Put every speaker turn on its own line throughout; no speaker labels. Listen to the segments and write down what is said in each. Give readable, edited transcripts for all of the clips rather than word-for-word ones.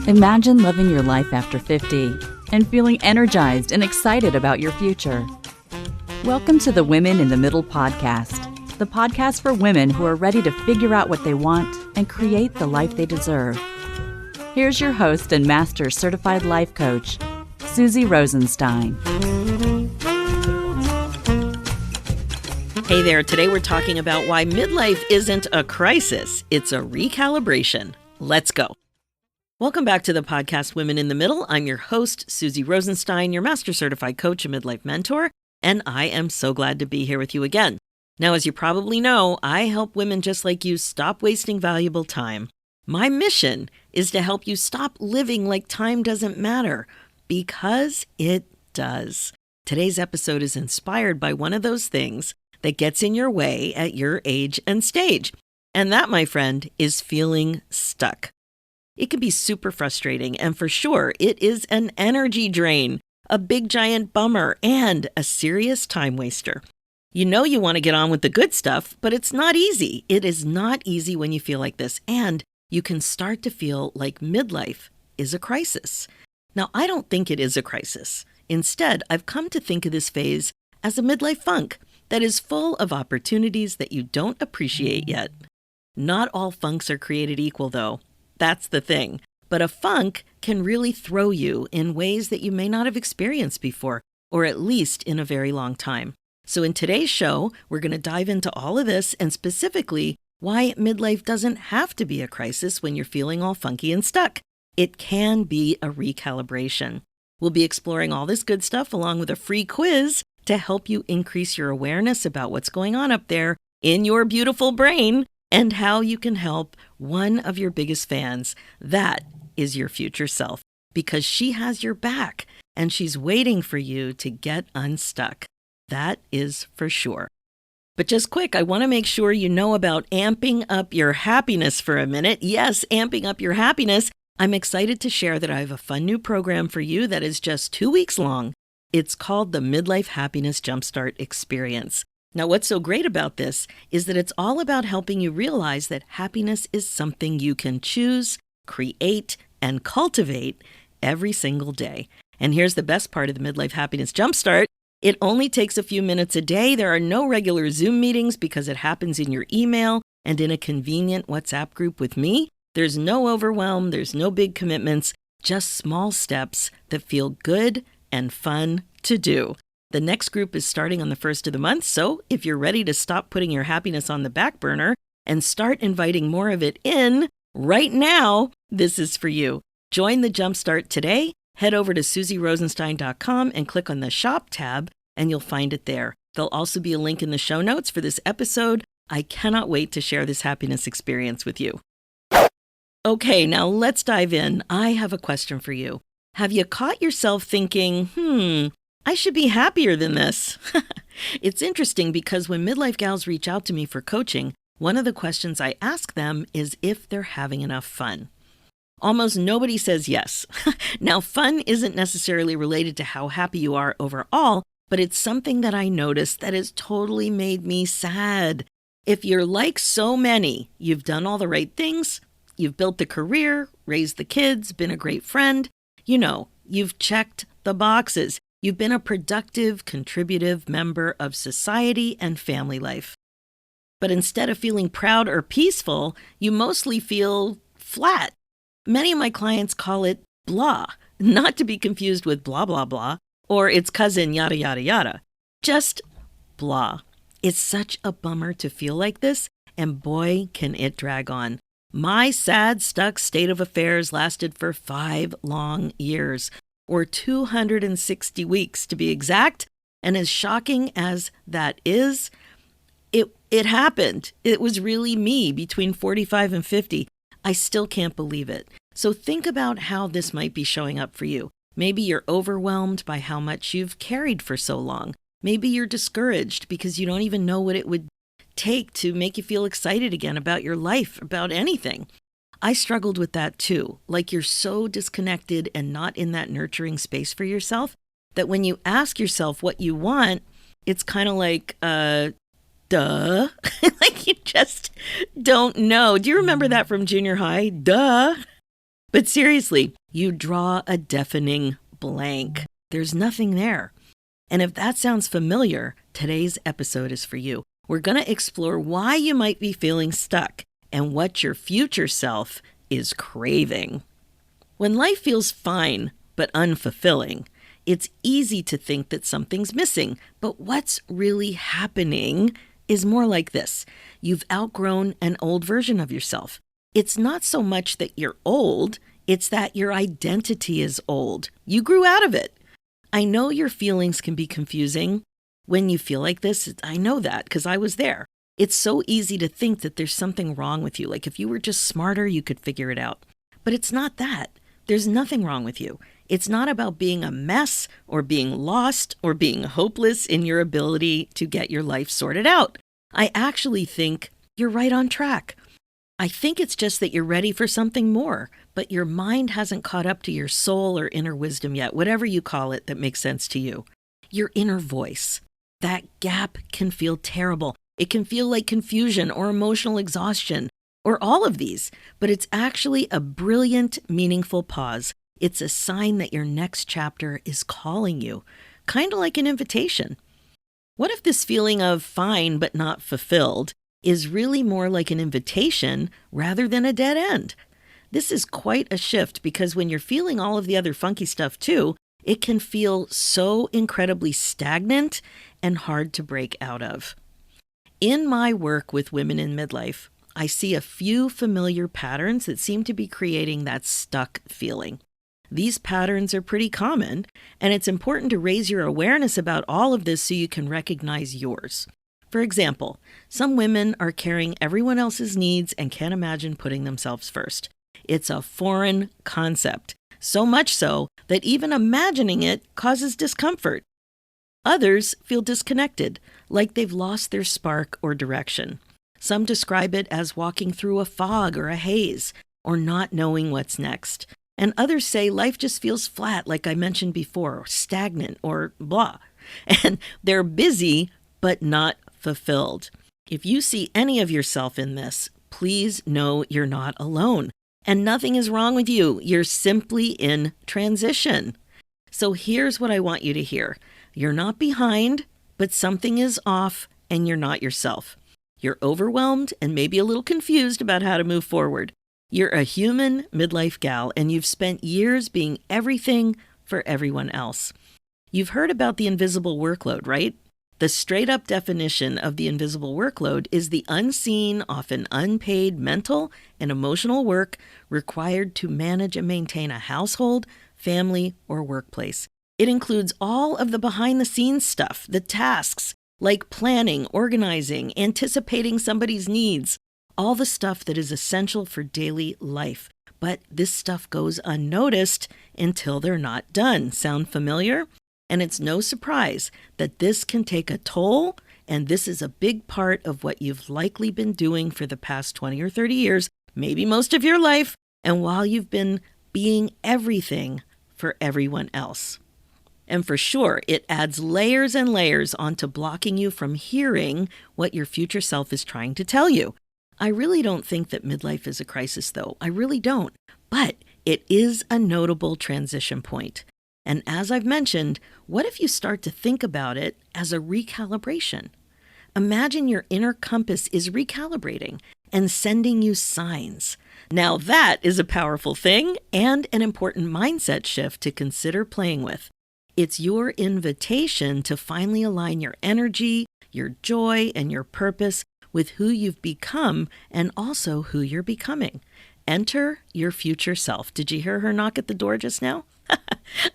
Imagine living your life after 50 and feeling energized and excited about your future. Welcome to the Women in the Middle podcast, the podcast for women who are ready to figure out what they want and create the life they deserve. Here's your host and master certified life coach, Susie Rosenstein.
Hey there, today we're talking about why midlife isn't a crisis, it's a recalibration. Let's go. Welcome back to the podcast Women in the Middle. I'm your host, Susie Rosenstein, your master certified coach and midlife mentor, and I am so glad to be here with you again. Now, as you probably know, I help women just like you stop wasting valuable time. My mission is to help you stop living like time doesn't matter, because it does. Today's episode is inspired by one of those things that gets in your way at your age and stage. And that, my friend, is feeling stuck. It can be super frustrating, and for sure, it is an energy drain, a big giant bummer, and a serious time waster. You know you want to get on with the good stuff, but it's not easy. It is not easy when you feel like this, and you can start to feel like midlife is a crisis. Now, I don't think it is a crisis. Instead, I've come to think of this phase as a midlife funk that is full of opportunities that you don't appreciate yet. Not all funks are created equal, though. That's the thing. But a funk can really throw you in ways that you may not have experienced before, or at least in a very long time. So in today's show, we're going to dive into all of this and specifically why midlife doesn't have to be a crisis when you're feeling all funky and stuck. It can be a recalibration. We'll be exploring all this good stuff along with a free quiz to help you increase your awareness about what's going on up there in your beautiful brain and how you can help one of your biggest fans. That is your future self, because she has your back and she's waiting for you to get unstuck. That is for sure. But just quick, I want to make sure you know about amping up your happiness for a minute. Yes, amping up your happiness. I'm excited to share that I have a fun new program for you that is just 2 weeks long. It's called the Midlife Happiness Jumpstart Experience. Now, what's so great about this is that it's all about helping you realize that happiness is something you can choose, create, and cultivate every single day. And here's the best part of the Midlife Happiness Jumpstart. It only takes a few minutes a day. There are no regular Zoom meetings because it happens in your email and in a convenient WhatsApp group with me. There's no overwhelm. There's no big commitments, just small steps that feel good and fun to do. The next group is starting on the 1st of the month, so if you're ready to stop putting your happiness on the back burner and start inviting more of it in right now, this is for you. Join the Jumpstart today. Head over to susierosenstein.com and click on the Shop tab, and you'll find it there. There'll also be a link in the show notes for this episode. I cannot wait to share this happiness experience with you. Okay, now let's dive in. I have a question for you. Have you caught yourself thinking, I should be happier than this? It's interesting because when midlife gals reach out to me for coaching, one of the questions I ask them is if they're having enough fun. Almost nobody says yes. Now, fun isn't necessarily related to how happy you are overall, but it's something that I noticed that has totally made me sad. If you're like so many, you've done all the right things, you've built the career, raised the kids, been a great friend, you've checked the boxes. You've been a productive, contributive member of society and family life. But instead of feeling proud or peaceful, you mostly feel flat. Many of my clients call it blah, not to be confused with blah, blah, blah, or its cousin yada, yada, yada. Just blah. It's such a bummer to feel like this, and boy, can it drag on. My sad, stuck state of affairs lasted for 5 long years, or 260 weeks to be exact. And as shocking as that is, it happened. It was really me between 45 and 50. I still can't believe it. So think about how this might be showing up for you. Maybe you're overwhelmed by how much you've carried for so long. Maybe you're discouraged because you don't even know what it would take to make you feel excited again about your life, about anything. I struggled with that too. Like you're so disconnected and not in that nurturing space for yourself that when you ask yourself what you want, it's kind of like, duh. Like you just don't know. Do you remember that from junior high? Duh. But seriously, you draw a deafening blank. There's nothing there. And if that sounds familiar, today's episode is for you. We're going to explore why you might be feeling stuck and what your future self is craving. When life feels fine but unfulfilling, it's easy to think that something's missing. But what's really happening is more like this. You've outgrown an old version of yourself. It's not so much that you're old, it's that your identity is old. You grew out of it. I know your feelings can be confusing when you feel like this. I know that because I was there. It's so easy to think that there's something wrong with you. Like if you were just smarter, you could figure it out. But it's not that. There's nothing wrong with you. It's not about being a mess or being lost or being hopeless in your ability to get your life sorted out. I actually think you're right on track. I think it's just that you're ready for something more, but your mind hasn't caught up to your soul or inner wisdom yet, whatever you call it that makes sense to you. Your inner voice. That gap can feel terrible. It can feel like confusion or emotional exhaustion or all of these, but it's actually a brilliant, meaningful pause. It's a sign that your next chapter is calling you, kind of like an invitation. What if this feeling of fine but not fulfilled is really more like an invitation rather than a dead end? This is quite a shift because when you're feeling all of the other funky stuff too, it can feel so incredibly stagnant and hard to break out of. In my work with women in midlife, I see a few familiar patterns that seem to be creating that stuck feeling. These patterns are pretty common, and it's important to raise your awareness about all of this so you can recognize yours. For example, some women are carrying everyone else's needs and can't imagine putting themselves first. It's a foreign concept, so much so that even imagining it causes discomfort. Others feel disconnected, like they've lost their spark or direction. Some describe it as walking through a fog or a haze, or not knowing what's next. And others say life just feels flat, like I mentioned before, or stagnant, or blah. And they're busy, but not fulfilled. If you see any of yourself in this, please know you're not alone. And nothing is wrong with you. You're simply in transition. So here's what I want you to hear. You're not behind, but something is off, and you're not yourself. You're overwhelmed and maybe a little confused about how to move forward. You're a human midlife gal, and you've spent years being everything for everyone else. You've heard about the invisible workload, right? The straight-up definition of the invisible workload is the unseen, often unpaid mental and emotional work required to manage and maintain a household, family, or workplace. It includes all of the behind-the-scenes stuff, the tasks, like planning, organizing, anticipating somebody's needs, all the stuff that is essential for daily life. But this stuff goes unnoticed until they're not done. Sound familiar? And it's no surprise that this can take a toll, and this is a big part of what you've likely been doing for the past 20 or 30 years, maybe most of your life, and while you've been being everything for everyone else. And for sure, it adds layers and layers onto blocking you from hearing what your future self is trying to tell you. I really don't think that midlife is a crisis, though. I really don't. But it is a notable transition point. And as I've mentioned, what if you start to think about it as a recalibration? Imagine your inner compass is recalibrating and sending you signs. Now that is a powerful thing and an important mindset shift to consider playing with. It's your invitation to finally align your energy, your joy, and your purpose with who you've become and also who you're becoming. Enter your future self. Did you hear her knock at the door just now?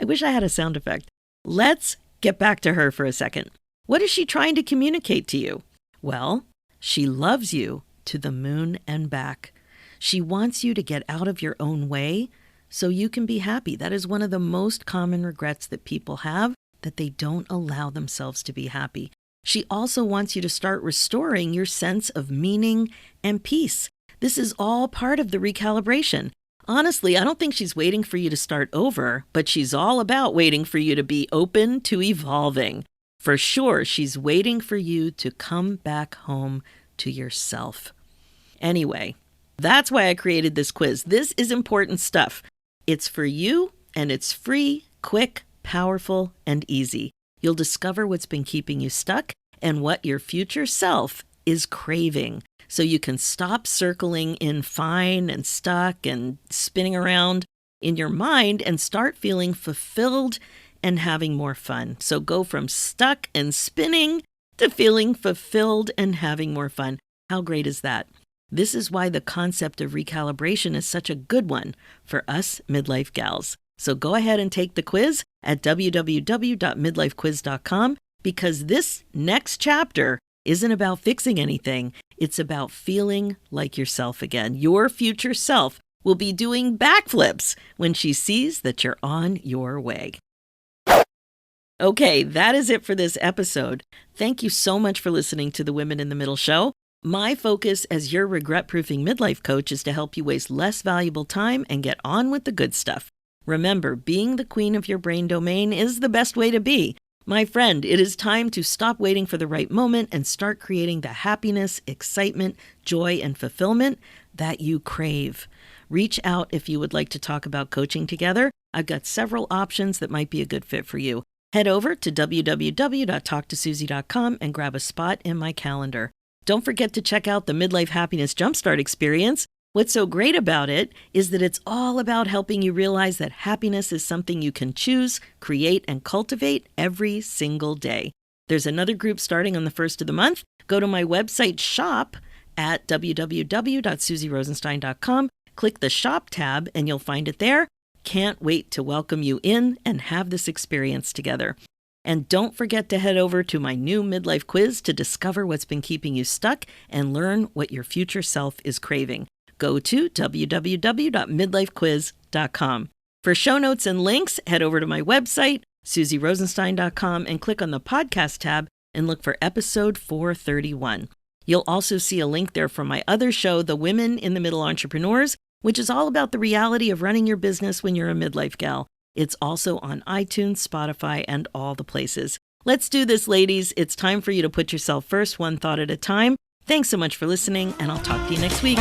I wish I had a sound effect. Let's get back to her for a second. What is she trying to communicate to you? Well, she loves you to the moon and back. She wants you to get out of your own way so you can be happy. That is one of the most common regrets that people have, that they don't allow themselves to be happy. She also wants you to start restoring your sense of meaning and peace. This is all part of the recalibration. Honestly, I don't think she's waiting for you to start over, but she's all about waiting for you to be open to evolving. For sure, she's waiting for you to come back home to yourself. Anyway, that's why I created this quiz. This is important stuff. It's for you, and it's free, quick, powerful, and easy. You'll discover what's been keeping you stuck and what your future self is craving, so you can stop circling in fine and stuck and spinning around in your mind and start feeling fulfilled and having more fun. So go from stuck and spinning to feeling fulfilled and having more fun. How great is that? This is why the concept of recalibration is such a good one for us midlife gals. So go ahead and take the quiz at www.midlifequiz.com, because this next chapter isn't about fixing anything. It's about feeling like yourself again. Your future self will be doing backflips when she sees that you're on your way. Okay, that is it for this episode. Thank you so much for listening to the Women in the Middle show. My focus as your regret-proofing midlife coach is to help you waste less valuable time and get on with the good stuff. Remember, being the queen of your brain domain is the best way to be. My friend, it is time to stop waiting for the right moment and start creating the happiness, excitement, joy, and fulfillment that you crave. Reach out if you would like to talk about coaching together. I've got several options that might be a good fit for you. Head over to www.talktosusie.com and grab a spot in my calendar. Don't forget to check out the Midlife Happiness Jumpstart experience. What's so great about it is that it's all about helping you realize that happiness is something you can choose, create, and cultivate every single day. There's another group starting on the 1st of the month. Go to my website shop at www.susierosenstein.com. Click the shop tab and you'll find it there. Can't wait to welcome you in and have this experience together. And don't forget to head over to my new midlife quiz to discover what's been keeping you stuck and learn what your future self is craving. Go to www.midlifequiz.com. For show notes and links, head over to my website, susierosenstein.com, and click on the podcast tab and look for episode 431. You'll also see a link there for my other show, The Women in the Middle Entrepreneurs, which is all about the reality of running your business when you're a midlife gal. It's also on iTunes, Spotify, and all the places. Let's do this, ladies. It's time for you to put yourself first, one thought at a time. Thanks so much for listening, and I'll talk to you next week.